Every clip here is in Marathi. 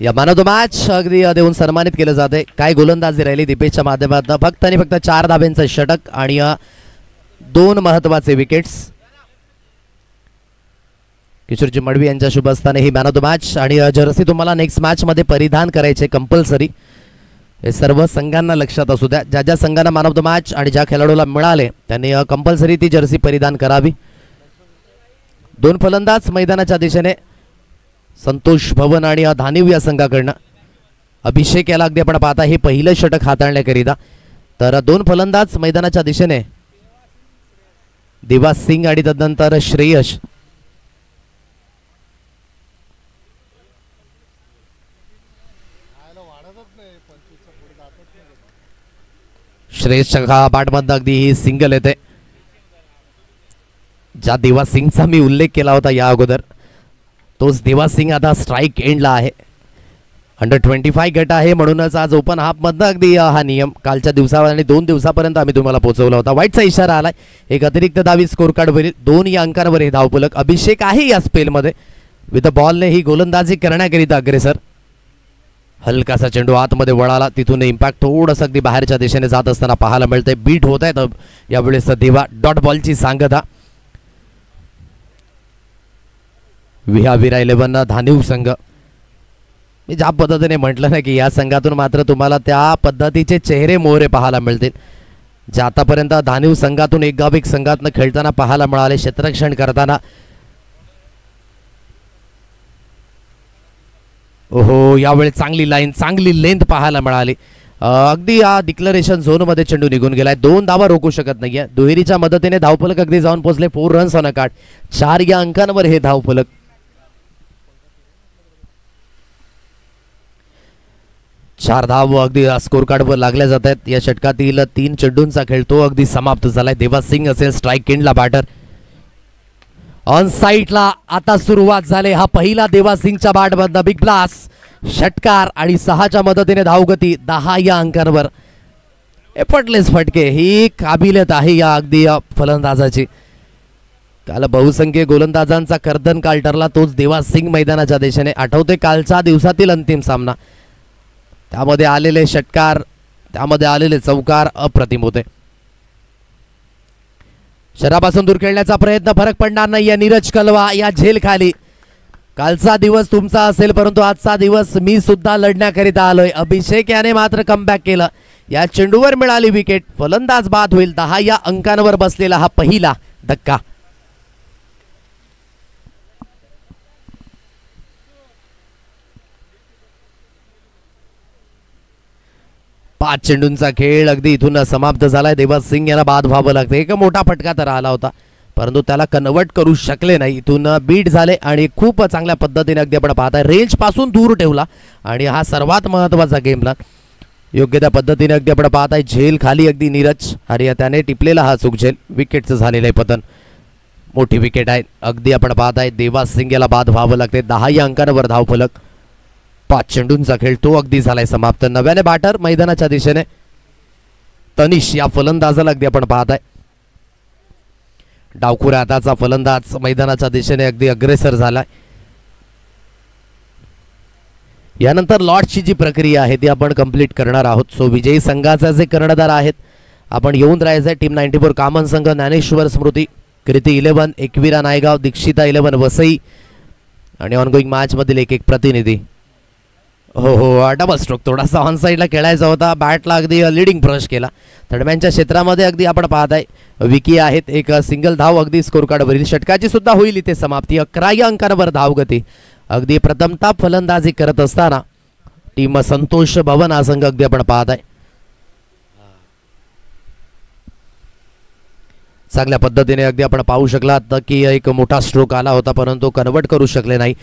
या मॅन ऑफ द मॅच अगदी देऊन सन्मानित केलं जाते. काय गोलंदाजी राहिली दीपेशच्या माध्यमातून. फक्त आणि फक्त 4 धाब्यांचं षटक आणि 2 महत्वाचे विकेट्स. किशोरजी मडवी यांच्या शुभ हस्ताने he man of the match आणि जर्सी तुम्हाला नेक्स्ट मॅच मध्ये परिधान करायचे कंपल्सरी. हे सर्व संघांना लक्षात असू द्या. ज्या ज्या संघांना मॅन ऑफ द मॅच आणि ज्या खेळाडूला मिळाले त्यांनी कंपल्सरी ती जर्सी परिधान करावी. 2 फलंदाज मैदानाच्या दिशेने संतोष भवन आणि धानिव या संघाकडनं. अभिषेक याला अगदी आपण पाहता हे पहिलं षटक हाताळण्याकरिता. तर 2 फलंदाज मैदानाच्या दिशेने दिवास सिंग आणि तदनंतर श्रेयश. श्रेयसच्या बॅटमधनं अगदी ही सिंगल येते. ज्या दिवास सिंगचा मी उल्लेख केला होता या अगोदर तोच दिवास सिंग आता स्ट्राईक एंडला आहे. अंडर-25 गट आहे म्हणूनच आज ओपन हाफमधनं अगदी हा नियम कालच्या दिवसावर आणि 2 दिवसापर्यंत आम्ही तुम्हाला पोहोचवला होता. वाईटचा इशारा आलाय. एक अतिरिक्त धावी स्कोर कार्डवरील 2 या अंकांवर हे धावफलक. अभिषेक आहे या स्पेलमध्ये. विथ द बॉलने ही गोलंदाजी करण्याकरिता अग्रेसर. हलकासा चेंडू आतमध्ये वळाला. तिथून इम्पॅक्ट थोडंसं अगदी बाहेरच्या दिशेने जात असताना पाहायला मिळतंय. बीट होत आहेत यावेळेस दिवा. डॉट बॉलची सांगता. विहाविरा 11 धानिव संघ. मी ज्या पद्धतीने म्हटलं ना की या संघातून मात्र तुम्हाला त्या पद्धतीचे चेहरे मोहरे पाहायला मिळतील जे आतापर्यंत धानिव संघातून एक गाव एक संघातनं खेळताना पाहायला मिळाले. क्षेत्ररक्षण करताना ओहो यावेळी चांगली लाईन चांगली लेंथ पाहायला मिळाली. अगदी या डिक्लरेशन झोन मध्ये चेंडू निघून गेलाय. 2 धावा रोखू शकत नाहीये. दुहेरीच्या मदतीने धावफलक अगदी जाऊन पोहोचले. 4 रन्स ऑन अ कार्ड. 4 या अंकांवर हे धावफलक. 4 धाव अगदी स्कोर कार्डवर लागल्या जात आहेत. या षटकातील 3 चेंडूंचा खेळ तो अगदी समाप्त झालाय. देवास सिंग असेल स्ट्राईक एंडला बॅटर. ऑन साईडला आता सुरुवात झाली. हा पहिला देवास सिंगच्या बॅटमधला बिग ब्लास्ट षटकार आणि 6च्या मदतीने धावगती 10 या अंकांवर. एफर्टलेस फटके ही काबिलियत आहे या अगदी फलंदाजाची. काल बहुसंख्य गोलंदाजांचा कर्दन काल ठरला तोच देवास सिंग मैदानाच्या दिशेने. आठवते कालच्या दिवसातील अंतिम सामना. त्यामध्ये आलेले षटकार त्यामध्ये आलेले चौकार अप्रतिम होते. शरापासून दूर खेळण्याचा प्रयत्न फरक पडणार नाही या नीरज कलवा या झेल खाली. कालचा दिवस तुमचा असेल परंतु आजचा दिवस मी सुद्धा लढण्याकरिता आलोय. अभिषेक याने मात्र कमबॅक केलं. या चेंडूवर मिळाली विकेट. फलंदाज बाद होईल. 10 या अंकांवर बसलेला हा पहिला धक्का. 5 चेंडूंचा खेळ अगदी इथून समाप्त झालाय. देवास सिंग याला बाद व्हावं लागतं. एक मोठा फटका तर आला होता परंतु त्याला कन्वर्ट करू शकले नाही. इथून बीट झाले आणि खूप चांगल्या पद्धतीने अगदी आपण पाहताय रेंज पासून दूर ठेवला आणि हा सर्वात महत्त्वाचा गेमला योग्य त्या पद्धतीने अगदी आपण पाहताय. झेल खाली अगदी नीरज आणि त्याने टिपलेला हा चूक झेल. विकेटचं झालेलं आहे पतन. मोठी विकेट आहे. अगदी आपण पाहताय देवास सिंग याला बाद व्हावं लागते. 10 या अंकांवर धावफलक. 5 चेंडूंचा खेळ तो अगदी झालाय समाप्त. नव्याने बॅटर मैदानाच्या दिशेने तनिष या फलंदाजाला अगदी आपण पाहताय. डावखुऱ्या हाताचा फलंदाज मैदानाच्या दिशेने अगदी अग्रेसर झालाय. यानंतर लॉर्ड्सची जी प्रक्रिया आहे ती आपण कंप्लीट करणार आहोत. सो विजयी संघाचे जे कर्णधार आहेत आपण येऊन राहायचं. टीम 94 कामन संघ ज्ञानेश्वर स्मृती, कृती 11, एकविरा नायगाव, दीक्षिता 11 वसई आणि ऑनगोईंग मॅच मधील एक प्रतिनिधी. हो डबल स्ट्रोक थोडासा ऑन साईडला खेळायचा होता. बॅटला अगदी लिडिंग ब्रश केला. दरम्यानच्या क्षेत्रामध्ये अगदी आपण पाहताय विकी आहेत. एक सिंगल धाव अगदी स्कोर कार्डवरील. षटकाची सुद्धा होईल इथे समाप्ती. 11 या अंकांवर धावगती. अगदी प्रथमता फलंदाजी करत असताना टीम संतोष भवन हा संघ अगदी आपण पाहताय. चांगल्या पद्धतीने अगदी आपण पाहू शकलात की एक मोठा स्ट्रोक आला होता परंतु कन्वर्ट करू शकले नाही.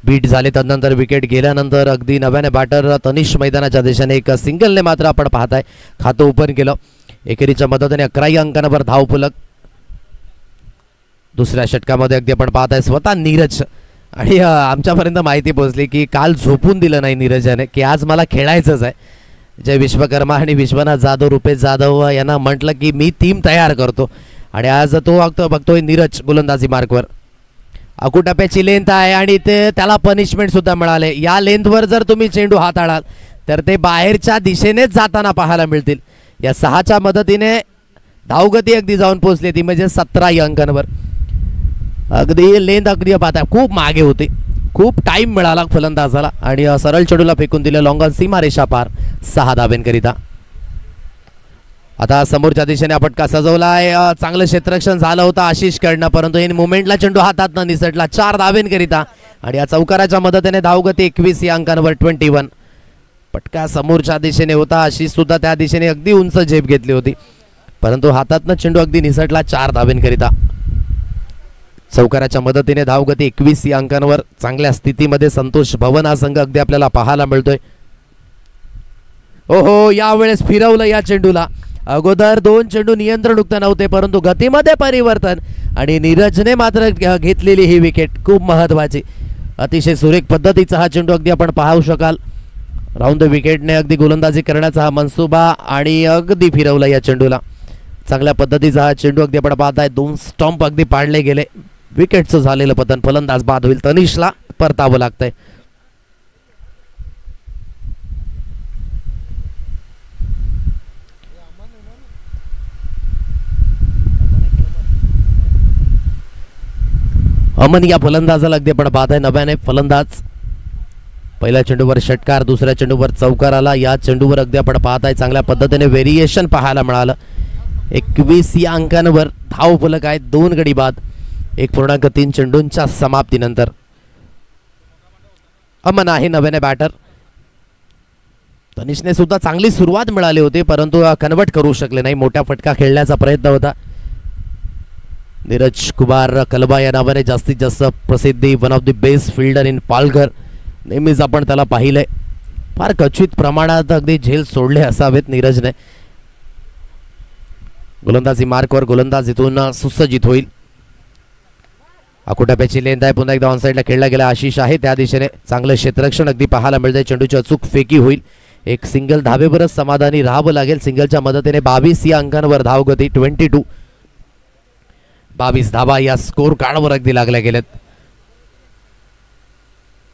बीट झाले. त्यानंतर विकेट गेल्यानंतर अगदी नव्याने बॅटर तनिष मैदानाच्या दिशेने एक सिंगलने मात्र आपण पाहताय खातं ओपन केलं. एकेरीच्या मदतीने 11 या अंकांवर धावफलक. दुसऱ्या षटकामध्ये अगदी आपण पाहताय स्वतः नीरज आणि आमच्यापर्यंत माहिती पोहोचली की काल झोपून दिलं नाही नीरजाने की आज मला खेळायचंच आहे. जय विश्वकर्मा आणि विश्वनाथ जाधव, रुपेश जाधव यांना म्हटलं की मी टीम तयार करतो आणि आज तो बघतोय नीरज गोलंदाजी मार्कवर. अकुटप्याची लेंथ आहे आणि ते त्याला पनिशमेंट सुद्धा मिळाले. या लेंथवर जर तुम्ही चेंडू हाताळाल तर ते बाहेरच्या दिशेनेच जाताना पाहायला मिळतील. या 6च्या मदतीने धावगती अगदी जाऊन पोहोचली ती म्हणजे 17 या अंकांवर. अगदी लेंथ अगदी पाहता खूप मागे होते. खूप टाइम मिळाला फलंदाजाला आणि सरळ चेंडूला फेकून दिले लॉंग ऑन सीमारेषा पार 6 धाब्यांकरिता. आता समोरच्या दिशेने हा फटका सजवलाय. चांगलं क्षेत्ररक्षण झालं होतं आशिष कडनं परंतु इन मुवमेंटला चेंडू हातात न निसटला 4 धाब्यांकरिता आणि या चौकाराच्या मदतीने धावगती 21 या अंकांवर 21. फटका समोरच्या दिशेने होता. आशिष सुद्धा त्या दिशेने अगदी उंच झेप घेतली होती परंतु हातातनं चेंडू अगदी निसटला 4 धाब्यांकरिता. चौकाराच्या मदतीने धावगती 21 या अंकांवर. चांगल्या स्थितीमध्ये संतोष भवन हा संघ अगदी आपल्याला पाहायला मिळतोय. ओहो यावेळेस फिरवलं या चेंडूला. अगोदर 2 चेंडू नियंत्रणयुक्त नव्हते परंतु गतीमध्ये परिवर्तन आणि नीरजने मात्र घेतलेली ही विकेट खूप महत्वाची. अतिशय सुरेख पद्धतीचा हा चेंडू अगदी आपण पाहू शकाल. राऊंड द विकेटने अगदी गोलंदाजी करण्याचा हा मनसुबा आणि अगदी फिरवला या चेंडूला. चांगल्या पद्धतीचा हा चेंडू अगदी आपण पाहताय. 2 स्टंप अगदी पाडले गेले. विकेटचं झालेलं पतन. फलंदाज बाद होईल. तनिषला परतावं लागतंय. अमन या फलंदाजाला अगदी आपण पाहताय. नव्याने फलंदाज. पहिल्या चेंडूवर षटकार, दुसऱ्या चेंडूवर चौकार आला. या चेंडूवर अगदी आपण पाहताय चांगल्या पद्धतीने व्हेरिएशन पाहायला मिळालं. 21 या अंकांवर धाव फलक आहेत. 2 गडी बाद 1.3 चेंडूंच्या समाप्तीनंतर. अमन आहे नव्याने बॅटर. तनिषने सुद्धा चांगली सुरुवात मिळाली होती परंतु कन्वर्ट करू शकले नाही. मोठा फटका खेळण्याचा प्रयत्न होता. नीरज कुमार कलबा या नावाने जास्तीत जास्त प्रसिद्धी. One of the best fielder in Palghar. नेहमीच आपण त्याला पाहिलंय. फार क्वचित प्रमाणात अगदी झेल सोडले असावेत नीरजने. गोलंदाजी मार्कवर गोलंदाज इथून सुसज्जित होईल. अकुटप्याची लेंथ आहे. पुन्हा एकदा ऑनसाईडला खेळला गेला. आशिष आहे त्या दिशेने. चांगलं क्षेत्ररक्षण अगदी पाहायला मिळतंय. चेंडूची अचूक फेकी होईल. एक सिंगल धाबेवरच समाधानी राहावं लागेल. सिंगलच्या मदतीने 22 या अंकांवर धावगती 22. 22 धाबा या स्कोर कार्डवर अगदी लागल्या गेल्यात.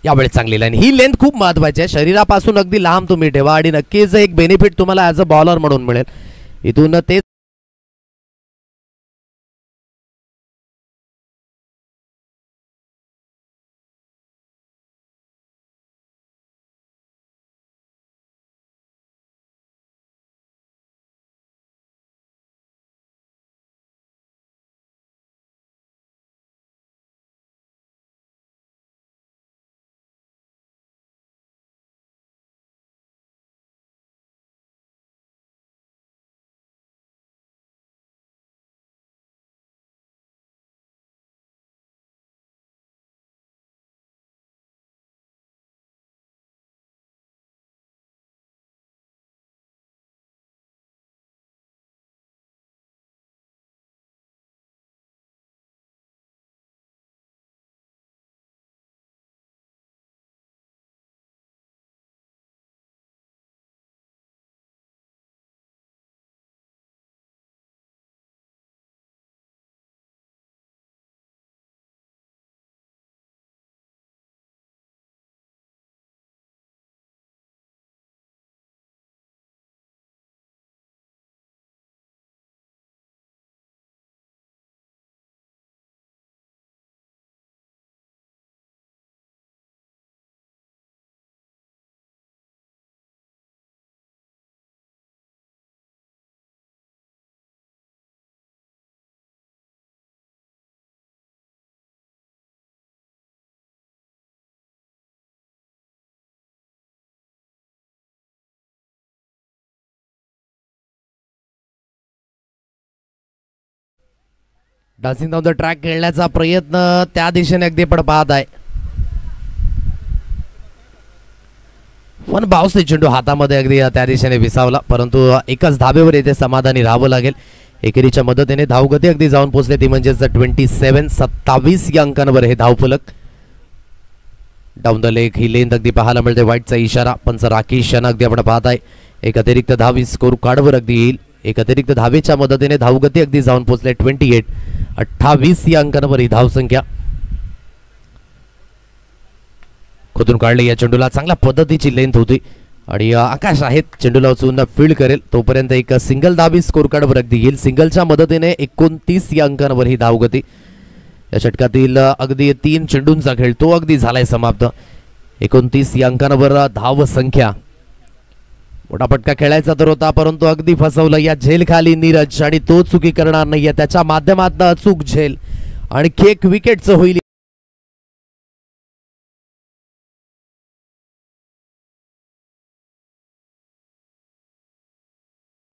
यावेळेस चांगली लाईन. ही लेंथ खूप महत्वाची आहे. शरीरापासून अगदी लांब तुम्ही ठेवा आणि नक्कीच एक बेनिफिट तुम्हाला ॲज अ बॉलर म्हणून मिळेल. इथून ते डान्सिंग डाऊन द ट्रॅक खेळण्याचा प्रयत्न त्या दिशेने अगदी पण पाहत आहे. पण बाउन्सने चेंडू हातामध्ये अगदी त्या दिशेने विसावला परंतु एकच धाबेवर येथे समाधानी राहावं लागेल. एकेरीच्या मदतीने धावगती अगदी जाऊन पोहोचले ती म्हणजेच 27 या अंकांवर हे धावफलक. Down the leg he length अगदी पाहायला मिळते. वाईटचा इशारा. पंच राकेश यांना अगदी आपण पाहत आहे. एक अतिरिक्त धाव स्कोर कार्डवर अगदी येईल. एक अतिरिक्त धावेच्या मदतीने धावगती अगदी जाऊन पोहोचले 28 या अंकांवर ही धावसंख्या. खोदून काढले या चेंडूला, चांगल्या पद्धतीची लेंथ होती आणि आकाश आहेत चेंडूला उचलून फील्ड करेल तोपर्यंत एक सिंगल धाबी स्कोर कार्डवर अगदी येईल. सिंगलच्या मदतीने 29 या अंकांवर ही धावगती. या षटकातील अगदी 3 चेंडूंचा खेळ तो अगदी झालाय समाप्त. 29 या अंकांवर धाव संख्या. मोठा फटका खेळायचा तर होता परंतु अगदी फसवलं या झेल खाली नीरज आणि तो चुकी करणार नाहीये. त्याच्या माध्यमातून अचूक झेल आणि एक विकेटचं होईल.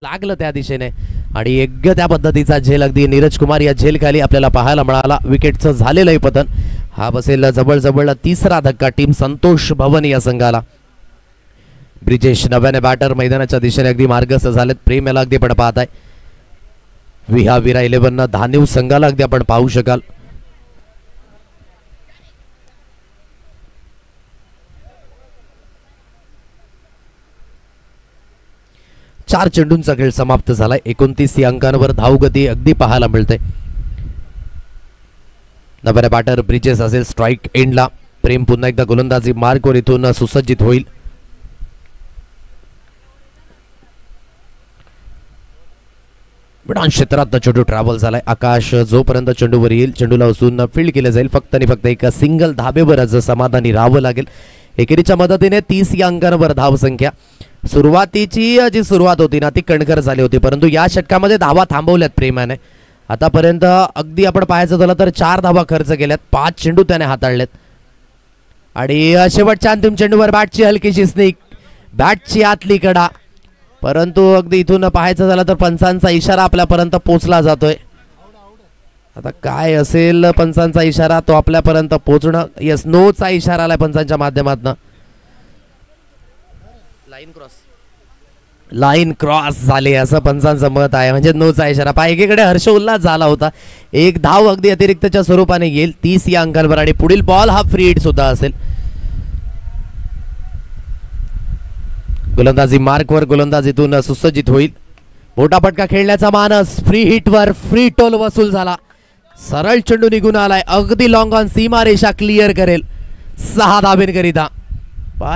लागलं त्या दिशेने आणि योग्य त्या पद्धतीचा झेल अगदी नीरज कुमार या झेल खाली आपल्याला पाहायला मिळाला. विकेटचं झालेलं आहे पतन. हा बसेल जवळ तिसरा धक्का टीम संतोष भवन या संघाला. ब्रिजेश नव्याने बॅटर मैदानाच्या दिशेने अगदी मार्गस्थ झालेत. प्रेम याला अगदी आपण पाहताय. विरा 11 धानिव संघाला अगदी आपण पाहू शकाल. चार चेंडूंचा खेळ समाप्त झालाय. 29 या अंकांवर धावगती अगदी पाहायला मिळते. नव्याने बॅटर ब्रिजेस असेल स्ट्राईक एंडला. प्रेम पुन्हा एकदा गोलंदाजी मार्कवर इथून सुसज्जित होईल. विडान क्षेत्रात चेंडू ट्रॅव्हल झालाय. आकाश जोपर्यंत चेंडूवर येईल चेंडूला उचलून फील्ड केले जाईल. फक्त आणि फक्त एक सिंगल धाबेवरच समाधानी राहावं लागेल. एकेरीच्या मदतीने 30 या अंकांवर धाव संख्या. सुरुवातीची जी सुरुवात होती ना ती कणखर झाली होती परंतु या षटकामध्ये धावा थांबवल्यात प्रेमाने. आतापर्यंत अगदी आपण पाहायचं झालं तर 4 धावा खर्च केल्यात. 5 चेंडू त्याने हाताळलेत आणि शेवटच्या अंतिम चेंडूवर बॅटची हलकीशी स्निक, बॅटची आतली कडा. परंतु अगदी इथून पाहायचं झालं तर पंचांचा इशारा आपल्यापर्यंत पोहोचला जातोय. आता काय असेल पंचांचा इशारा तो आपल्यापर्यंत पोहोचणं. यस नोचा इशारा आलाय पंचांच्या माध्यमातून. लाईन क्रॉस झाली असं पंचांचं मत आहे. म्हणजे नोचा इशारा. पहा एकीकडे हर्षोल्लास झाला होता. एक धाव अगदी अतिरिक्तच्या स्वरूपाने येईल 30 या अंकांवर आणि पुढील बॉल हा फ्री हिट सुद्धा असेल. गोलंदाजी मार्कवर गोलंदाजीतून सुसज्जित होईल. मोठा फटका खेळण्याचा मानस. फ्री हिटवर फ्री टोल वसूल झाला. सरळ चेंडू निघून आलाय. अगदी लॉंग ऑन सीमारेषा क्लिअर करेल 6 धाबेंकरिता.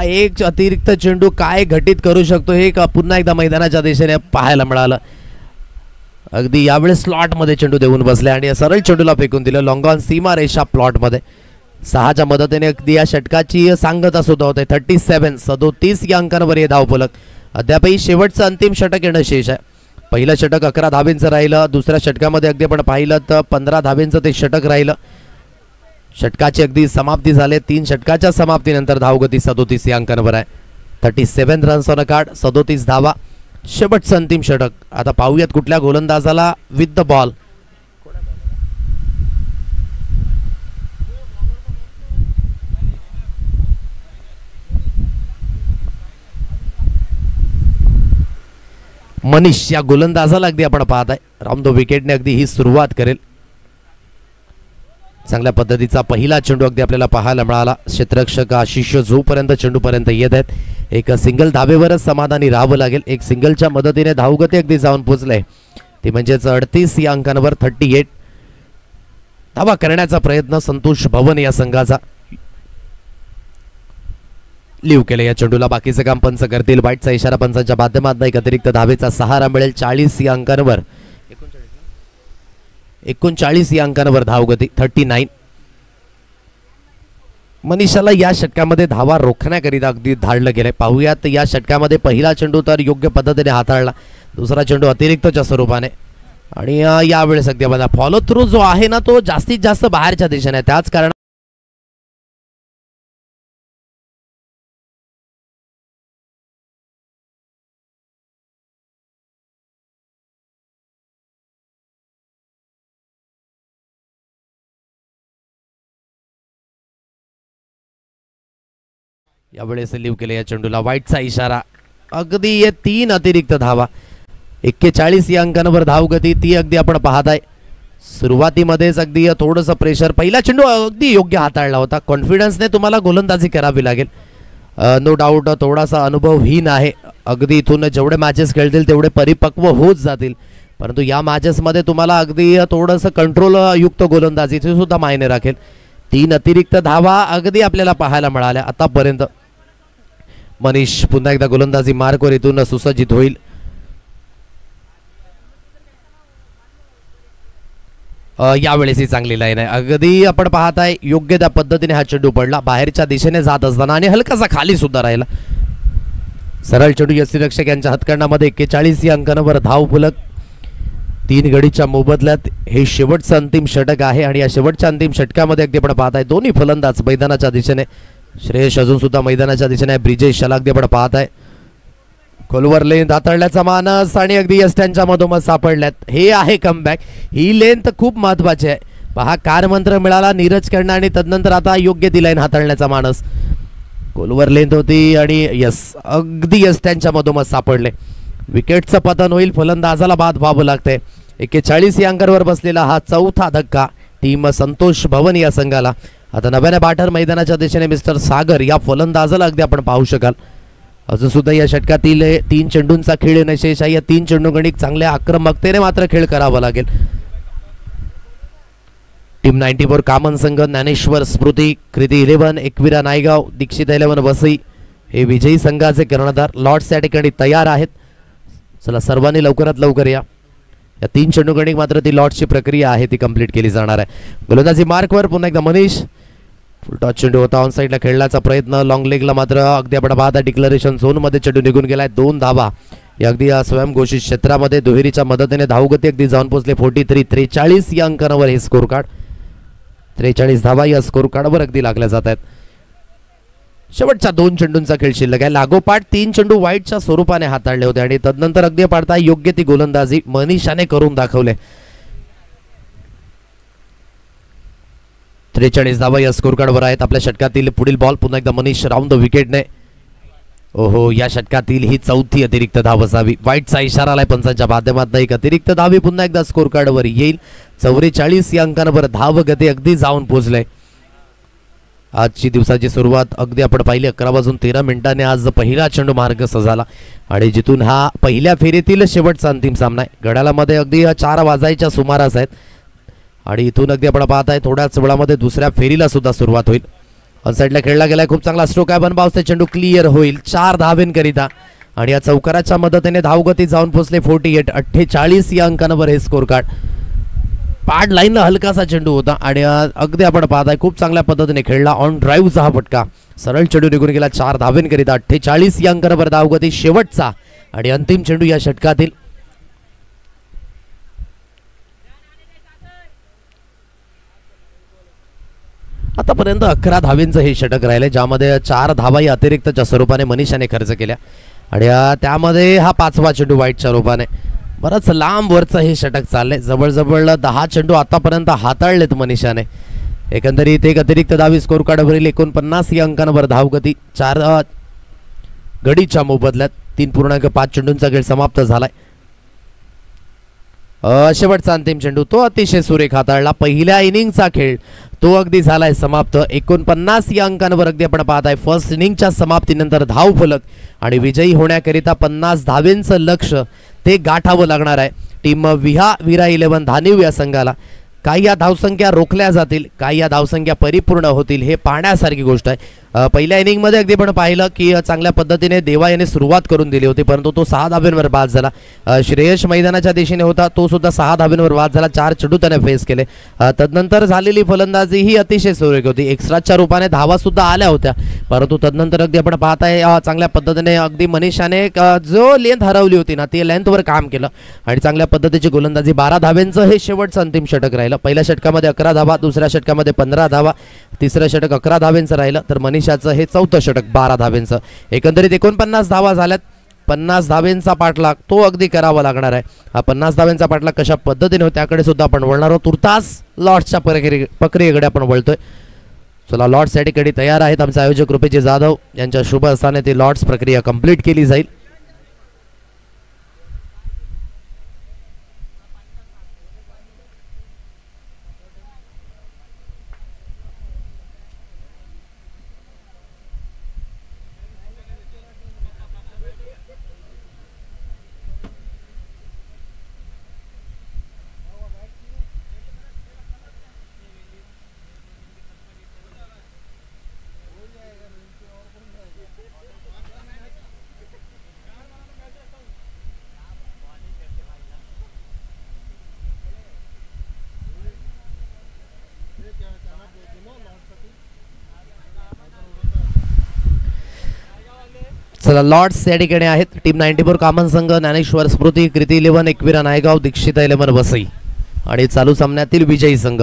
एक अतिरिक्त चेंडू काय घटित करू शकतो हे पुन्हा एकदा मैदानाच्या दिशेने पाहायला मिळालं. अगदी यावेळेस स्लॉट मध्ये चेंडू देऊन बसले आणि सरळ चेंडूला फेकून दिलं लॉंग ऑन सीमारेषा प्लॉट मध्ये. 6च्या मदतीने अगदी या षटकाची सांगता सुद्धा होते. 37 या अंकांवर हे धावफलक. अद्यापही शेवटचं अंतिम षटक येणं शेष आहे. पहिलं षटक 11 धाबेंचं राहिलं. दुसऱ्या षटकामध्ये अगदी आपण पाहिलं तर 15 धाबेंचं ते षटक राहिलं. षटकाची अगदी समाप्ती झाली. 3 षटकाच्या समाप्तीनंतर धावगती 37 या अंकांवर आहे. 37 रन्स ऑन अ कार्ड, 37 धावा. शेवटचं अंतिम षटक. आता पाहूयात कुठल्या गोलंदाजाला विथ द बॉल. मनीष या गोलंदाजाला अगदी आपण पाहत आहे. राऊंड द विकेटने अगदी ही सुरुवात करेल. चांगल्या पद्धतीचा पहिला चेंडू अगदी आपल्याला पाहायला मिळाला. क्षेत्ररक्षक आशिष जोपर्यंत चेंडूपर्यंत येत आहेत एक सिंगल धाबेवरच समाधानी राहावं लागेल. एक सिंगलच्या मदतीने धावगती अगदी जाऊन पोहोचले ती म्हणजेच 38 या अंकांवर 38 धावा करण्याचा प्रयत्न संतोष भवन या संघाचा. लिव्ह केले या चेंडूला. बाकीचं काम पंच करतील. वाईटचा इशारा पंचांच्या माध्यमातून एक अतिरिक्त धावेचा सहारा मिळेल. 40 या अंकांवर 39 या अंकांवर धावगती 39. मनीषाला या षटकामध्ये धावा रोखण्याकरिता अगदी धाडलं गेलंय. पाहूयात या षटकामध्ये पहिला चेंडू तर योग्य पद्धतीने हाताळला. दुसरा चेंडू अतिरिक्तच्या स्वरूपाने आणि यावेळेस अगदी बघा फॉलो थ्रू जो आहे ना तो जास्तीत जास्त बाहेरच्या दिशेने. त्याच कारण यावेळेस लिव्ह केले या चेंडूला. वाईटचा इशारा. अगदी 3 अतिरिक्त धावा. 41 या अंकांवर धावगती ती अगदी आपण पाहत आहे. सुरुवातीमध्येच अगदी थोडंसं प्रेशर. पहिला चेंडू अगदी योग्य हाताळला होता. कॉन्फिडन्सने तुम्हाला गोलंदाजी करावी लागेल. नो डाऊट थोडासा अनुभवहीन आहे. अगदी इथून जेवढे मॅचेस खेळतील तेवढे परिपक्व होत जातील. परंतु या मॅचेसमध्ये तुम्हाला अगदी थोडंसं कंट्रोल युक्त गोलंदाजीचे सुद्धा मायने राखेल. 3 अतिरिक्त धावा अगदी आपल्याला पाहायला मिळाल्या आतापर्यंत. मनीष पुन्हा एकदा गोलंदाजी मार्कवर इथून सुसज्जित होईल. यावेळेस ही चांगली लाईन आहे. अगदी आपण पाहताय योग्य त्या पद्धतीने हा चेंडू पडला बाहेरच्या दिशेने जात असताना आणि हलकासा खाली सुद्धा राहिला. सरळ चेंडू यष्टीरक्षक यांच्या हातकंडामध्ये 41 या अंकांवर धाव फलक. 3 गडीच्या मोबदल्यात हे शेवटचं अंतिम षटक आहे आणि या शेवटच्या अंतिम षटकामध्ये अगदी आपण पाहताय दोन्ही फलंदाज मैदानाच्या दिशेने. श्रेयस अजून सुद्धा मैदानाच्या दिशेने. ब्रिजेश अगदी आपण पाहताय खोलवर लेंथ हाताळल्याचा मानस आणि अगदी यष्ट्यांच्या मधोमध सापडल्यात. हे आहे कमबॅक. ही लेंथ खूप महत्वाची आहे. पहा कार मंत्र मिळाला नीरज कडनं आणि तदनंतर आता योग्य ती लाईन हाताळण्याचा मानस. खोलवर लेंथ होती आणि यस अगदी यष्ट्यांच्या मधोमध सापडले. विकेटचं पतन होईल. फलंदाजाला बाद व्हावं लागतंय. 41 या अंकावर बसलेला हा चौथा धक्का टीम संतोष भवन या संघाला. आता नव्याने बाटर मैदानाच्या दिशेने मिस्टर सागर या फलंदाजाला अगदी आपण पाहू शकाल. अजून सुद्धा या षटकातील 3 चेंडूंचा खेळ नशेष आहे. या 3 चेंडू गणिक चांगल्या आक्रमकतेने मात्र खेळ करावा लागेल. टीम 94 कामन संघ ज्ञानेश्वर स्मृती कृती 11 एकविरा नायगाव दीक्षित 11 वसई हे विजयी संघाचे कर्णधार. लॉर्ड्स या ठिकाणी तयार आहेत. चला सर्वांनी लवकरात लवकर या. 3 चेंडू गणिक मात्र ती लॉर्ड्सची प्रक्रिया आहे ती कंप्लीट केली जाणार आहे. गोलंदाजी मार्कवर पुन्हा एकदा मनीष. फुल टॉच चेंडू होता ऑन साईडला खेळण्याचा प्रयत्न. लॉंग लेगला मात्र अगदी आपण पाहता डिक्लरेशन झोनमध्ये चेंडू निघून गेलाय. 2 धावा या अगदी स्वयंघोषित क्षेत्रामध्ये दुहेरीच्या मदतीने धावगती अगदी जाऊन पोहोचले 43. 43 या अंकांवर हे स्कोर कार्ड. 43 धावा या स्कोर कार्डवर अगदी लागल्या जात आहेत. शेवटच्या 2 चेंडूंचा खेळ शिल्लक आहे. लागोपाठ 3 चेंडू वाईटच्या स्वरूपाने हाताळले होते आणि तदनंतर अगदी पाडता योग्य ती गोलंदाजी मनीषाने करून दाखवले. 43 धावा या स्कोर कार्डवर आहेत. आपल्या षटकातील पुढील बॉल पुन्हा एकदा मनीष राऊंड द विकेटने. ओहो या षटकातील ही 4थी अतिरिक्त धाव असावी. वाईटचा इशारा आलाय पंचांच्या माध्यमातून. एक अतिरिक्त धावी पुन्हा एकदा स्कोर कार्डवर येईल. 44 या अंकांवर धावगती अगदी जाऊन पोहोचले. आजची दिवसाची सुरुवात अगदी आपण पाहिली 11:13 आज पहिला चेंडू मार्गस्थ झाला आणि जिथून हा पहिल्या फेरीतील शेवटचा अंतिम सामना आहे. घड्याळामध्ये अगदी 4 वाजायच्या सुमारास आहेत आणि इथून अगदी आपण पाहताय थोड्याच वेळामध्ये दुसऱ्या फेरीला सुद्धा सुरुवात होईल. ऑन साईडला खेळला गेलाय. खूप चांगला स्ट्रोक आहे. बनबावते चेंडू क्लिअर होईल 4 धावेंकरिता आणि या चौकाराच्या मदतीने धावगती जाऊन पोहोचले 48. 48 या अंकांवर हे स्कोर कार्ड. पाड लाईनला हलकासा चेंडू होता आणि अगदी आपण पाहताय खूप चांगल्या पद्धतीने खेळला. ऑन ड्राईव्हचा हा फटका. सरळ चेंडू निघून गेला 4 धावेंकरिता. 48 या अंकांवर धावगती शेवटचा आणि अंतिम चेंडू या षटकातील. आतापर्यंत 11 धावेंचं हे षटक राहिले ज्यामध्ये 4 धावा या अतिरिक्तच्या स्वरूपाने मनीषाने खर्च केल्या आणि त्यामध्ये हा 5वा चेंडू वाईटच्या रूपाने. बरंच लांब वरचं हे षटक चाललंय. जवळजवळ 10 चेंडू आतापर्यंत हाताळलेत मनीषाने. एकंदरीत एक अतिरिक्त धावी स्कोर कार्डवरील 49 या अंकांवर धावगती. 4 गडीच्या मोबदल्यात 3.5 चेंडूंचा खेळ समाप्त झालाय. शेवटचा अंतिम चेंडू तो अतिशय सुरेख हाताळला. पहिल्या इनिंगचा खेळ तो अगदी झालाय समाप्त. 49 या अंकांवर अगदी आपण पाहताय फर्स्ट इनिंगच्या समाप्तीनंतर धाव फलक आणि विजयी होण्याकरिता 50 धावेंचं लक्ष ते गाठावं लागणार आहे टीम विरा 11 धानिव या संघाला. काही या धावसंख्या रोखल्या जातील, काही या धावसंख्या परिपूर्ण होतील हे पाहण्यासारखी गोष्ट आहे. पहिल्या इनिंगमध्ये अगदी पण पाहिलं की चांगल्या पद्धतीने देवा याने सुरुवात करून दिली होती परंतु तो 6 धाब्यांवर बाद झाला. श्रेयस मैदानाच्या दिशेने होता तो सुद्धा 6 धाब्यांवर बाद झाला. 4 चेंडू त्याने फेस केले. तदनंतर झालेली फलंदाजी ही अतिशय सुरेख होती. एक्स्ट्राच्या रूपाने धावा सुद्धा आल्या होत्या परंतु तदनंतर अगदी आपण पाहताय चांगल्या पद्धतीने अगदी मनीषाने जो लेंथ हरवली होती ना ती लेंथवर काम केलं आणि चांगल्या पद्धतीची गोलंदाजी. 12 धाब्यांचं हे शेवटचं अंतिम षटक राहिलं. पहिल्या षटकामध्ये 11 धावा, दुसऱ्या षटकामध्ये 15 धावा, तिसरं षटक 11 धावेंचं राहिलं तर मनीषाचं हे 4थं षटक 12 धावेंचं. एकंदरीत 49 धावा झाल्यात. 50 धावेंचा पाठलाग तो अगदी करावा लागणार आहे. हा 50 धावेंचा पाठलाग कशा पद्धतीने होतो त्याकडे सुद्धा आपण वळणार आहोत. तुर्तास लॉर्ड्सच्या प्रक्रियेकडे आपण वळतोय. चला लॉर्ड्स या ठिकाणी तयार आहेत. आमचे आयोजक रुपेश जाधव यांच्या शुभ हस्ताने ती लॉर्ड्स प्रक्रिया कंप्लीट केली जाईल. चला लॉर्ड्स या ठिकाणी आहेत. टीम 94 कामन संघ, ज्ञानेश्वर स्मृती, कृती 11, एकविरा नायगाव, दीक्षिता 11 वसई आणि चालू सामन्यातील विजयी संघ.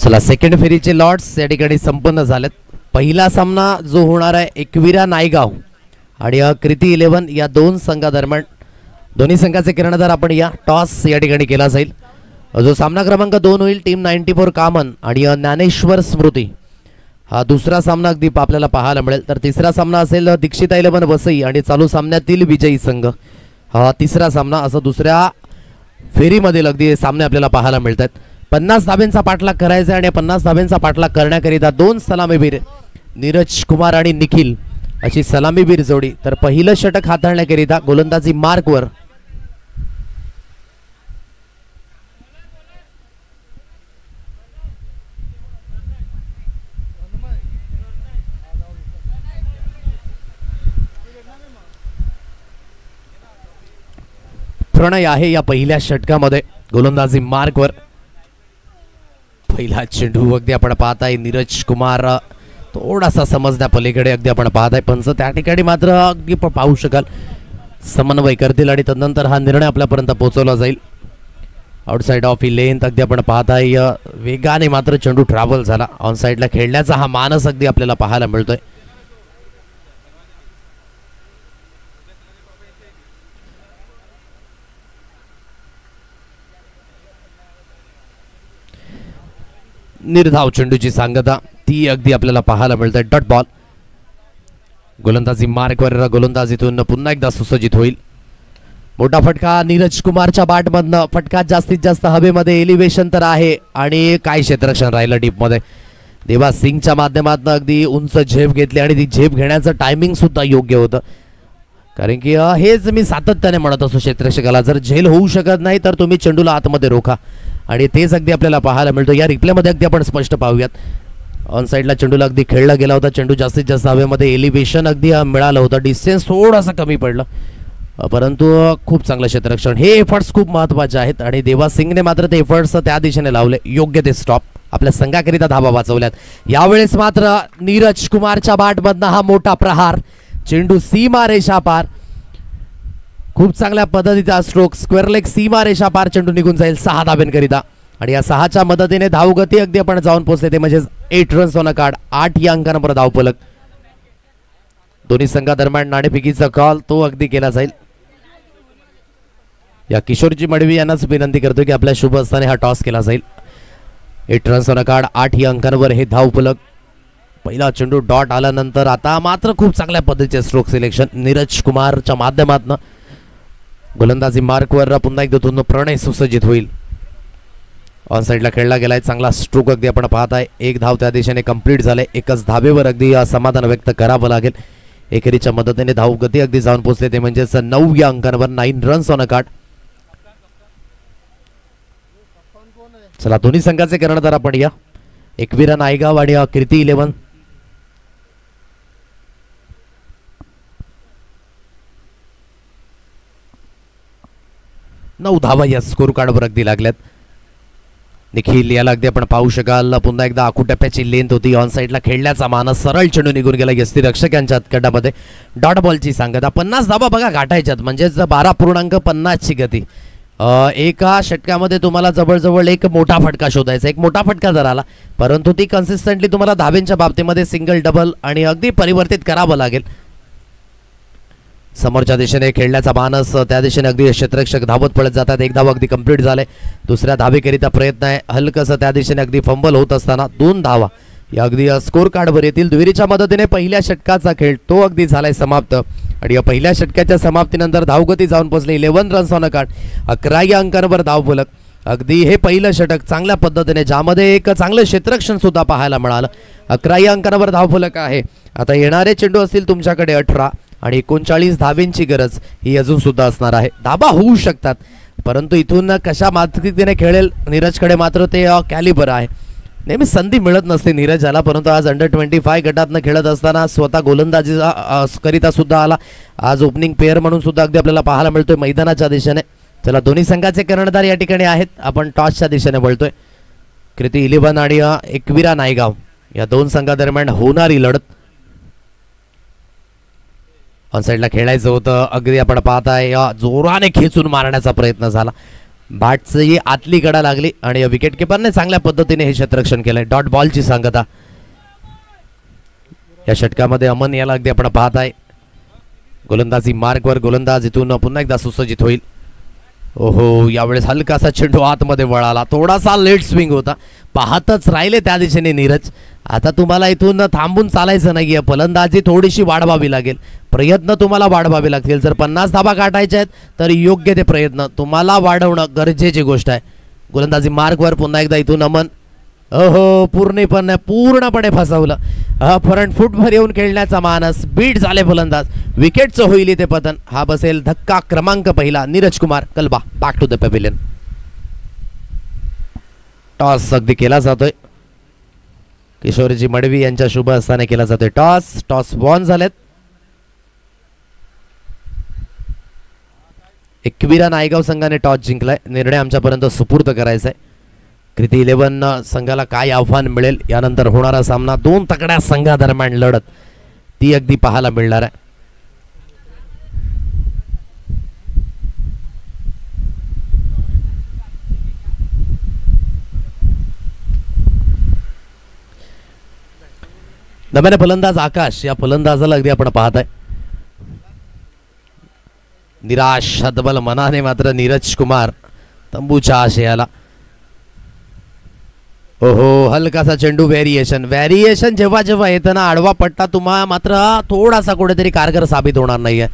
चला सेकंड फेरीचे लॉर्ड्स या ठिकाणी संपन्न झालेत. पहिला सामना जो होणार आहे एकविरा नायगाव आणि कृती 11 या दोन संघादरम्यान, दोन्ही संघाचे कर्णधार आपण या टॉस या ठिकाणी केला जाईल. जो सामना क्रमांक 2 होईल टीम 94 कामन आणि ज्ञानेश्वर स्मृती, हा दुसरा सामना अगदी आपल्याला पाहायला मिळेल. तर तिसरा सामना असेल दीक्षिता 11 वसई आणि चालू सामन्यातील विजयी संघ, हा तिसरा सामना. असं दुसऱ्या फेरीमधील अगदी सामने आपल्याला पाहायला मिळतात. 50 धाब्यांचा पाठलाग करायचा आणि 50 धाब्यांचा पाठलाग करण्याकरिता दोन सलामीवीर नीरज कुमार आणि निखिल अशी सलामीवीर जोडी. तर पहिलं षटक हाताळण्याकरिता गोलंदाजी मार्कवर प्रणय आहे. या पहिल्या षटकामध्ये गोलंदाजी मार्कवर पहिला चेंडू अगदी आपण पाहताय नीरज कुमार थोडासा समजण्या पलीकडे अगदी आपण पाहताय. पंच त्या ठिकाणी मात्र अगदी पाहू शकाल समन्वय करतील आणि तदनंतर हा निर्णय आपल्यापर्यंत पोहोचवला जाईल. आउटसाइड ऑफ ही लेंथ अगदी आपण पाहताय वेगाने मात्र चेंडू ट्रॅव्हल झाला. ऑन साइडला खेळण्याचा हा मानस अगदी आपल्याला पाहायला मिळतोय. निर्धाव चेंडूची सांगता ती अगदी आपल्याला पाहायला मिळते. डॉट बॉल गोलंदाजी मार्कवर, गोलंदाजीतून पुन्हा एकदा सुसज्जित होईल. मोठा फटका नीरज कुमारच्या बॅटमधनं. फटका जास्तीत जास्त हवेमध्ये, एलिव्हेशन तर आहे आणि काय क्षेत्ररक्षण राहिलं डीपमध्ये. देवा सिंगच्या माध्यमातून अगदी उंच झेप घेतली आणि ती झेप घेण्याचं टायमिंग सुद्धा योग्य होतं. कारण की हेच मी सातत्याने म्हणत असतो क्षेत्ररक्षकाला, जर झेल होऊ शकत नाही तर तुम्ही चेंडूला आतमध्ये रोखा आणि तेच अगदी आपल्याला पाहायला मिळतं. या रिप्लेमध्ये अगदी आपण स्पष्ट पाहूयात. ऑन साइडला चेंडूला अगदी खेळला गेला होता. चेंडू जास्तीत जास्त हवेमध्ये, एलिव्हेशन अगदी मिळालं होतं. डिस्टन्स थोडासा कमी पडलं परंतु खूप चांगलं क्षेत्ररक्षण. हे एफर्ट्स खूप महत्त्वाचे आहेत आणि देवा सिंगने मात्र ते एफर्ट्स त्या दिशेने लावले. योग्य ते स्टॉप आपल्या संघाकरिता धाबा वाचवल्यात. यावेळेस मात्र नीरज कुमारच्या बॅटमधनं हा मोठा प्रहार, चेंडू सीमा रेषा पार. खूप चांगल्या पद्धतीचा स्ट्रोक, स्क्वेअर लेग सीमा रेषा पार चेंडू निघून जाईल 6 धाब्यांकरिता आणि या 6च्या मदतीने धावगती अगदी आपण जाऊन पोहोचले ते म्हणजे 8 रन्स ऑन अ कार्ड. 8 या अंकांवर धावफलक. दोन्ही संघादरम्यान नाणेफेकीचा कॉल तो अगदी केला जाईल. या किशोरजी मडवी यांनाच विनंती करतो की आपल्या शुभ असताना हा टॉस केला जाईल. 8 रन्स ऑन अ कार्ड, 8 या अंकांवर हे धावफलक. पहिला चेंडू डॉट आल्यानंतर आता मात्र खूप चांगल्या पद्धतीचे स्ट्रोक सिलेक्शन नीरज कुमारच्या माध्यमातून. गोलंदाजी मार्कवर पुन्हा एकदा दोन प्रणय सुसज्जित होईल. ऑन साइडला खेळला गेलाय, चांगला स्ट्रोक अगदी आपण पाहताय. 1 धाव त्या दिशेने कंप्लीट झाले. एकच धावेवर अगदी समाधान व्यक्त करावं लागेल. एकेरीच्या मदतीने धाव गती अगदी जाऊन पोहोचले ते म्हणजेच 9 या अंकांवर 9 रन्स ऑन अ कार्ड. चला दोन्ही संघाचे कर्णधार आपण या एकविरा नायगाव आणि कृती 11. 9 धावा या स्कोर कार्डवर अगदी लागल्यात. निखिल याला अगदी आपण पाहू शकाल पुन्हा एकदा आखूटप्प्याची लेंथ होती. ऑन साईडला खेळण्याचा मानस सरळ चेंडू निघून गेला यष्टीरक्षकांच्या हातकडामध्ये. डॉट बॉलची सांगता 50 धावा बघा गाठायच्यात म्हणजेच 12.50 ची गती. एका षटकामध्ये तुम्हाला जवळजवळ एक मोठा फटका शोधायचा. एक मोठा फटका जर आला परंतु ती कन्सिस्टंटली तुम्हाला धाब्यांच्या बाबतीमध्ये सिंगल डबल आणि अगदी परिवर्तित करावं लागेल. समोरच्या दिशेने खेळण्याचा मानस त्या दिशेने अगदी क्षेत्ररक्षक धावत पळत जातात. एक धाव अगदी कंप्लीट झाले. दुसऱ्या धावेकरिता प्रयत्न आहे. हलकसं त्या दिशेने अगदी फंबल होत असताना 2 धावा या अगदी स्कोर कार्डवर येतील. दुहेरीच्या मदतीने पहिल्या षटकाचा खेळ तो अगदी झालाय समाप्त. आणि या पहिल्या षटकाच्या समाप्तीनंतर धावगती जाऊन पोहोचली 11 रन्स ऑन अ कार्ड. 11 या अंकांवर धावफलक. अगदी हे पहिलं षटक चांगल्या पद्धतीने ज्यामध्ये एक चांगलं क्षेत्ररक्षण सुद्धा पाहायला मिळालं. 11 या अंकांवर धावफलक आहे. आता येणारे चेंडू असतील तुमच्याकडे 18 आणि 39 धावेंची गरज ही अजून सुद्धा असणार आहे. धाबा होऊ शकतात परंतु इथून कशा मातृतीने खेळेल नीरजकडे मात्र ते कॅलिबर आहे. नेहमी संधी मिळत नसते नीरजाला परंतु आज अंडर-25 गटातनं खेळत असताना स्वतः गोलंदाजी करिता सुद्धा आला. आज ओपनिंग पेअर म्हणून सुद्धा अगदी आपल्याला पाहायला मिळतोय मैदानाच्या दिशेने. चला दोन्ही संघाचे कर्णधार या ठिकाणी आहेत. आपण टॉसच्या दिशेने वळतोय. कृती 11 आणि एकविरा नायगाव या 2 संघादरम्यान होणारी लढत. ऑन साईडला खेळायचं होतं. अगदी आपण पाहताय जोराने खेचून मारण्याचा प्रयत्न झाला. बॅटची आतली कडा लागली आणि विकेट किपरने चांगल्या पद्धतीने हे क्षेत्ररक्षण केलंय. डॉट बॉलची सांगता. या षटकामध्ये अमन याला अगदी आपण पाहताय गोलंदाजी मार्कवर. गोलंदाज इथून पुन्हा एकदा सुसज्जित होईल. ओहो यावेळेस हलकासा चेंडू आतमध्ये वळाला. थोडासा लेट स्विंग होता. पाहतच राहिले त्या दिशेने नीरज. आता तुम्हाला इथून थांबून चालायचं नाहीये. फलंदाजी थोडीशी वाढवावी लागेल. प्रयत्न तुम्हाला वाढवावे लागतील. जर 50 धावा गाठायच्या आहेत तर योग्य ते प्रयत्न तुम्हाला वाढवणं गरजेची गोष्ट आहे. गोलंदाजी मार्कवर पुन्हा एकदा इथून अमन. ओहो पूर्णपणे फसवलं. फ्रंट फुटवर येऊन खेळण्याचा मानस. बीट झाले फलंदाज. विकेटचं होईल इथे पतन. हा बसेल धक्का क्रमांक पहिला. नीरज कुमार कलबा back to the pavilion. Toss अगदी केला जातोय. किशोरजी मडवी यांच्या शुभ हस्ताने केला जातोय टॉस वॉन झालेत. एकविरा नायगाव संघाने टॉस जिंकलाय. निर्णय आमच्यापर्यंत सुपूर्द करायचा आहे. कृती 11 संघाला काय आव्हान मिळेल. यानंतर होणारा सामना 2 तगड्या संघादरम्यान लढत ती अगदी पाहायला मिळणार आहे. नव्याने फलंदाज आकाश. या फलंदाजाला अगदी आपण पाहताय निराश हतबल मनाने मात्र नीरज कुमार तंबूच्या आशयाला. ओहो हलकासा चेंडू. व्हेरिएशन जेव्हा येतं ना आडवा पट्टा तुम्हाला मात्र थोडासा कुठेतरी कारगर साबित होणार नाहीये.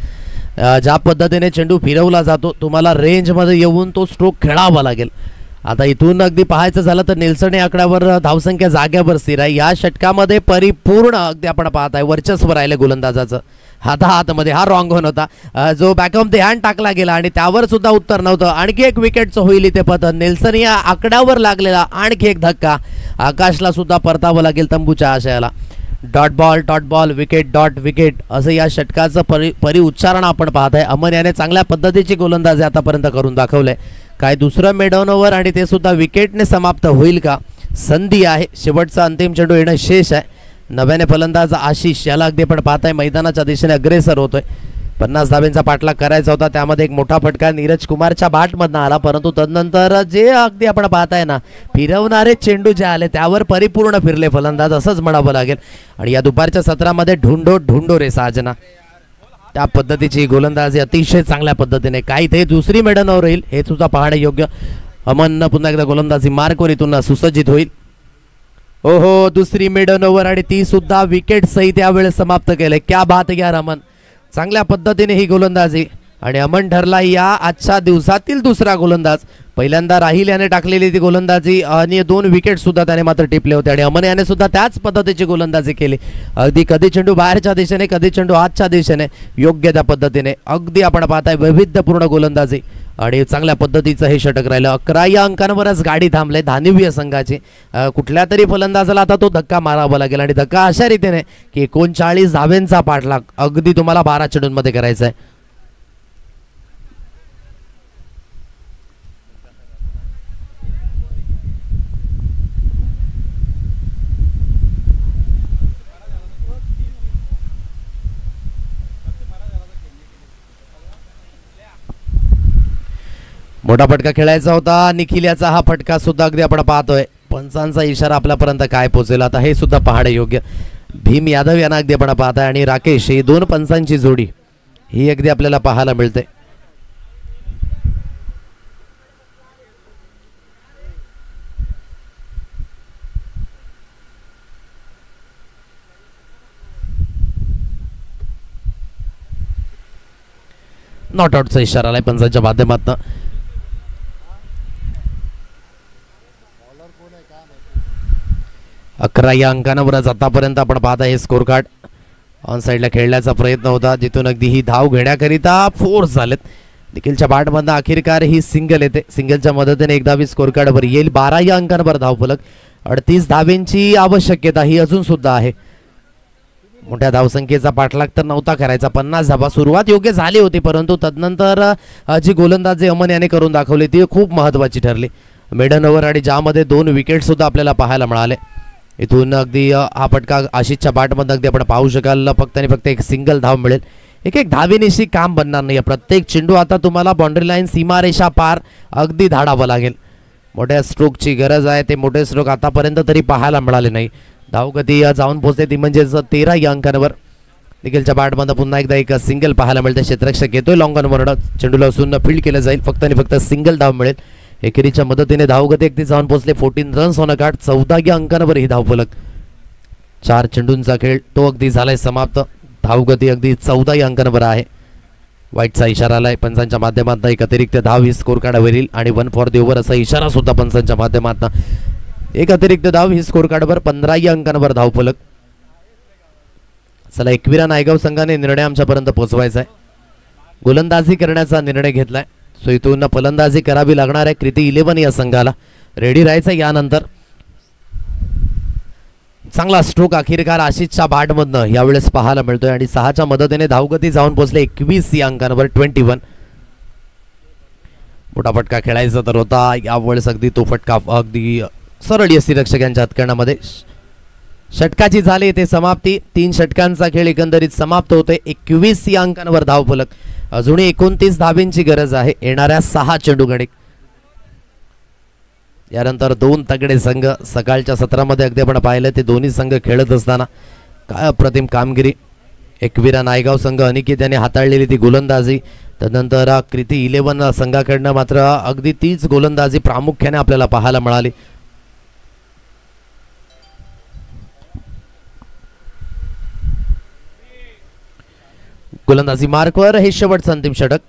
ज्या पद्धतीने चेंडू फिरवला जातो तुम्हाला रेंजमध्ये येऊन तो स्ट्रोक खेळावा लागेल. आता इथून अगदी पाहायचं झालं तर नेल्सन या आकड्यावर धावसंख्या जाग्यावर स्थिर आहे. या षटकामध्ये परिपूर्ण अगदी आपण पाहताय वर्चस्व राहिले गोलंदाजाचं. हातामध्ये हा रॉंग होन होता जो बॅक ऑफ द हँड टाकला गेला आणि त्यावर सुद्धा उत्तर नव्हतं. आणखी एक विकेटचं होईल इथे पतन. नेल्सन या आकड्यावर लागलेला आणखी एक धक्का. आकाशला सुद्धा परतावं लागेल तंबूच्या आशयाला. डॉट बॉल विकेट असं या षटकाचं परी उच्चारण आपण पाहताय. अमन याने चांगल्या पद्धतीची गोलंदाजी आतापर्यंत करून दाखवलंय. काय दुसरं मेडॉन ओव्हर आणि ते सुद्धा विकेटने समाप्त होईल का. संधी आहे. शेवटचा अंतिम चेंडू येणं शेष आहे. नव्याने फलंदाज आशिष याला अगदी आपण पाहताय मैदानाच्या दिशेने अग्रेसर होतोय. 50 धावेंचा पाठलाग करायचा होता. त्यामध्ये एक मोठा फटका नीरज कुमारच्या बॅटमधनं आला परंतु तदनंतर जे अगदी आपण पाहताय ना फिरवणारे चेंडू जे आले त्यावर परिपूर्ण फिरले फलंदाज असंच म्हणावं लागेल. आणि या दुपारच्या सत्रामध्ये ढुंडो रे साजना त्या पद्धतीची गोलंदाजी अतिशय चांगल्या पद्धतीने. काही ते दुसरी मेडन ओव्हर राहील हे सुद्धा पाहणे योग्य. अमन पुन्हा एकदा गोलंदाजी मार्कवर इथून सुसज्जित होईल. ओहो दुसरी मेडन ओव्हर आणि ती सुद्धा विकेट सहित यावेळेस समाप्त केले. क्या बात यार अमन. चांगल्या पद्धतीने ही गोलंदाजी आणि अमन ठरला या आजच्या दिवसातील दुसरा गोलंदाज. पहिल्यांदा राहिल याने टाकलेली ती गोलंदाजी आणि 2 विकेट सुद्धा त्याने मात्र टिपले होते आणि अमन याने सुद्धा त्याच पद्धतीची गोलंदाजी केली. अगदी कधी चेंडू बाहेरच्या दिशेने कधी चेंडू आतच्या दिशेने योग्य त्या पद्धतीने अगदी आपण पाहताय वैविध्यपूर्ण गोलंदाजी आणि चांगल्या पद्धतीचं हे षटक राहिलं. 11 या अंकांवरच गाडी थांबले धानिव्य संघाची. कुठल्या तरी फलंदाजाला आता तो धक्का मारावा लागेल आणि धक्का अशा रीतीने की 39 धावेंचा पाठलाग अगदी तुम्हाला 12 चेंडूंमध्ये करायचा आहे. मोठा फटका खेळायचा होता निखिल याचा हा फटका सुद्धा अगदी आपण पाहतोय पंचांचा इशारा आपल्यापर्यंत काय पोहोचेल आता हे सुद्धा पाहणे योग्य भीम यादव यांना अगदी आपण पाहताय आणि राकेश ही दोन पंचांची जोडी ही अगदी आपल्याला पाहायला मिळते नॉट आउटचा इशारा आलाय पंचांच्या माध्यमातून 11 या अंकांवरच आतापर्यंत आपण पाहता हे स्कोर कार्ड ऑन साइडला खेळण्याचा प्रयत्न होता जिथून अगदी ही धाव घेण्याकरिता फोर्स झालेत निखिलच्या बॅटमधनं अखेरकार ही सिंगल येते सिंगलच्या मदतीने एक धावी स्कोर कार्डवर येईल 12 या अंकांवर धावफलक 38 धावेंची आवश्यकता ही अजून सुद्धा आहे मोठ्या धावसंख्येचा पाठलाग तर नव्हता करायचा 50 धावा सुरुवात योग्य झाली होती परंतु तदनंतर जी गोलंदाजी अमन याने करून दाखवली ती खूप महत्त्वाची ठरली मिडन ओव्हर आणि ज्यामध्ये 2 विकेट सुद्धा आपल्याला पाहायला मिळाले इथून अगदी हा फटका आशिषच्या बॅटमध्ये अगदी आपण पाहू शकाल फक्त आणि फक्त एक सिंगल धाव मिळेल एक धावेनिशी काम बनणार नाही प्रत्येक चेंडू आता तुम्हाला बाउंड्री लाईन सीमारेषा पार अगदी धाडावं लागेल मोठ्या स्ट्रोकची गरज आहे ते मोठे स्ट्रोक आतापर्यंत तरी पाहायला मिळाले नाही धावगती जाऊन पोहोचते ती म्हणजे 13 या अंकांवर निखिलच्या बॅटमध्ये पुन्हा एकदा एक सिंगल पाहायला मिळते क्षेत्ररक्षक येतोय लॉंग ऑनवर चेंडूला असून फील्ड केलं जाईल फक्त आणि फक्त सिंगल धाव मिळेल एकेरीच्या मदतीने धावगती अगदी जाऊन पोहोचले 14 रन्स होणं गाठ 14 या अंकांवर ही धावफलक 4 चेंडूंचा खेळ तो अगदी झालाय समाप्त धावगती अगदी 14 या अंकांवर आहे वाईटचा इशारा आलाय पंचांच्या माध्यमातून एक अतिरिक्त धाव ही स्कोर कार्डवर येईल आणि 1 फॉर द ओव्हर असा इशारा सुद्धा पंचांच्या माध्यमातून एक अतिरिक्त धाव ही स्कोर कार्डवर 15 या अंकांवर धावफलक चला एकविरा नायगाव संघाने निर्णय आमच्यापर्यंत पोहोचवायचा आहे गोलंदाजी करण्याचा निर्णय घेतलाय सो इथून फलंदाजी करावी लागणार आहे कृती 11 या संघाला रेडी राहायचं यानंतर चांगला स्ट्रोक अखेरकार आशिषच्या बॅटमधनं यावेळेस पाहायला मिळतोय आणि 6च्या मदतीने धावगती जाऊन पोहोचले 21 या अंकांवर 21 मोठा फटका खेळायचा तर होता यावेळेस अगदी तो फटका अगदी सरळ यष्टीरक्षक यांच्या हातकणामध्ये षटकाची झाली ते समाप्ती 3 षटकांचा खेळ एकंदरीत समाप्त होते 21 या अंकांवर धावफलक अजूनही 29 धावेंची गरज आहे येणाऱ्या 6 चेंडूगडी यानंतर 2 तगडे संघ सकाळच्या सत्रामध्ये अगदी आपण पाहिलं ते दोन्ही संघ खेळत असताना काय अप्रतिम कामगिरी एकविरा नायगाव संघ अनिकेत याने हाताळलेली ती गोलंदाजी त्यानंतर कृती 11 संघाकडनं मात्र अगदी तीच गोलंदाजी प्रामुख्याने आपल्याला पाहायला मिळाली गोलंदाजी मार्कवर हे शेवटचं अंतिम षटक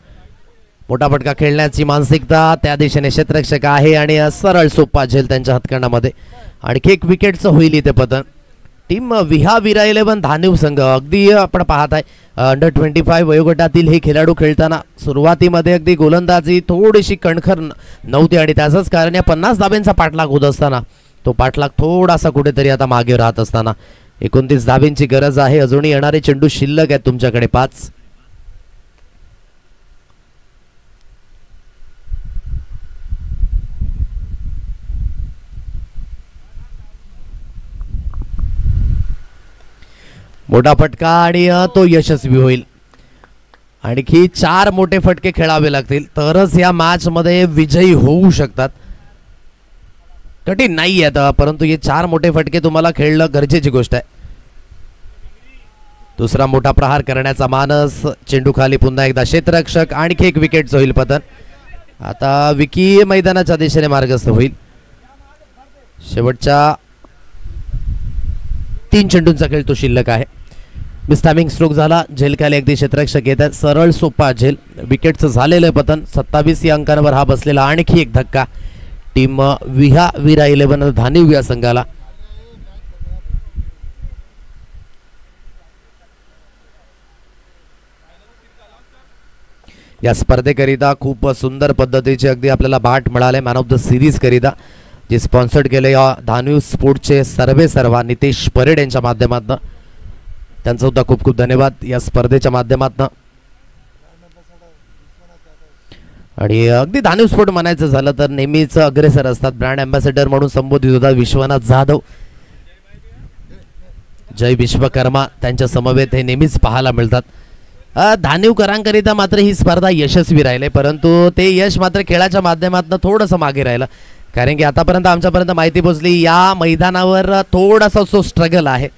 मोठा फटका खेळण्याची मानसिकता त्या दिशेने क्षेत्ररक्षक आहे आणि सरळ सोपा झेल त्यांच्या हातकणामध्ये आणखी एक विकेटचं होईल इथे पतन टीम विरा 11 धानिव संघ अगदी आपण पाहत आहे अंडर 25 वयोगटातील हे खेळाडू खेळताना सुरुवातीमध्ये अगदी गोलंदाजी थोडीशी कणखर नव्हती आणि त्याचंच कारण या 50 धाब्यांचा पाठलाग होत असताना तो पाठलाग थोडासा कुठेतरी आता मागे राहत असताना 29 धाब्यांची गरज आहे अजूनही येणारे चेंडू शिल्लक आहेत तुमच्याकडे 5 मोठा फटका आणि तो यशस्वी होईल आणखी 4 मोठे फटके खेळावे लागतील तरच या मॅच मध्ये विजयी होऊ शकतात कठीण नाही आहे परंतु हे 4 मोठे फटके तुम्हाला खेळणं गरजेची गोष्ट आहे दुसरा मोठा प्रहार करण्याचा मानस चेंडू खाली पुन्हा एकदा क्षेत्ररक्षक आणखी एक विकेट होईल पतन आता विकी मैदानाच्या दिशेने मार्गस्थ होईल शेवटच्या 3 चेंडूंचा खेळ तो शिल्लक आहे मिस्टामिंग स्ट्रोक झाला झेल खाली अगदी क्षेत्ररक्षक येत आहे सरळ सोपा झेल विकेटचं झालेलं पतन 27 या अंकांवर हा बसलेला आणखी एक धक्का टीम विरा 11 धानिव या संघाला या स्पर्धेकरिता खूप सुंदर पद्धतीचे अगदी आपल्याला बाट मिळाले मॅन ऑफ द सिरीज करिता जे स्पॉन्सर्ड केले या धानिव स्पोर्टचे सर्वा नितेश परेड यांच्या माध्यमातून त्यांचा सुद्धा खूप खूप धन्यवाद या स्पर्धेच्या माध्यमातून आणि अगदी धानिव स्पोर्ट म्हणायचं झालं तर नेहमीच अग्रेसर असतात ब्रँड अँबॅसेडर म्हणून संबोधित होतात विश्वनाथ जाधव जय विश्वकर्मा त्यांच्या समवेत हे नेहमीच पाहायला मिळतात धानिवकरांकरिता मात्र ही स्पर्धा यशस्वी राहिले, परंतु ते यश मात्र खेळाच्या माध्यमातून थोडंसं मागे राहिलं. कारण की आतापर्यंत आमच्यापर्यंत माहिती पोहोचली या मैदानावर थोडासा जो स्ट्रगल आहे.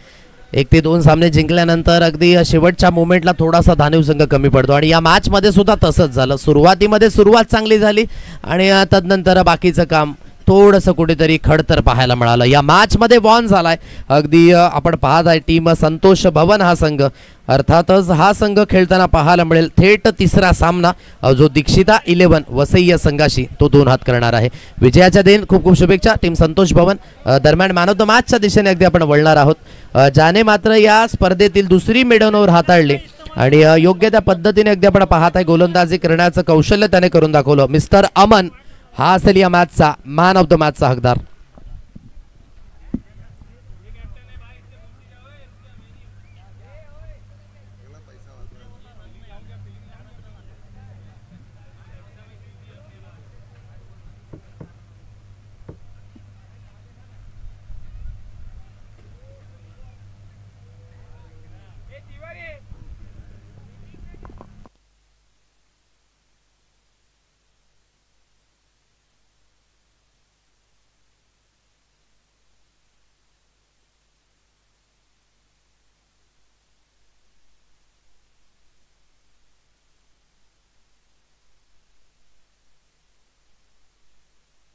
1 ते 2 सामने जिंकल्यानंतर अगदी शेवटच्या मोमेंटला थोडासा धानिव संघ कमी पडतो आणि या मॅचमध्ये सुद्धा तसंच झालं. सुरुवातीमध्ये सुरुवात चांगली झाली आणि तदनंतर बाकीचं काम थोडंसं कुठेतरी खडतर पाहायला मिळालं. या मॅचमध्ये वॉन झालाय अगदी आपण पाहत आहे टीम संतोष भवन हा संघ. अर्थातच हा संघ खेळताना पाहायला मिळेल थेट तिसरा सामना जो दीक्षिता 11 वसई या संघाशी तो 2 हात करणार आहे. विजयाच्या दिन खूप खूप शुभेच्छा टीम संतोष भवन. दरम्यान मॅन ऑफ द मॅचच्या दिशेने अगदी आपण वळणार आहोत. ज्याने मात्र या स्पर्धेतील दुसरी मेडॉनवर हाताळली आणि योग्य त्या पद्धतीने अगदी आपण पाहत आहे गोलंदाजी करण्याचं कौशल्य त्याने करून दाखवलं. मिस्टर अमन हा असेल या मॅचचा मॅन ऑफ द मॅचचा हकदार.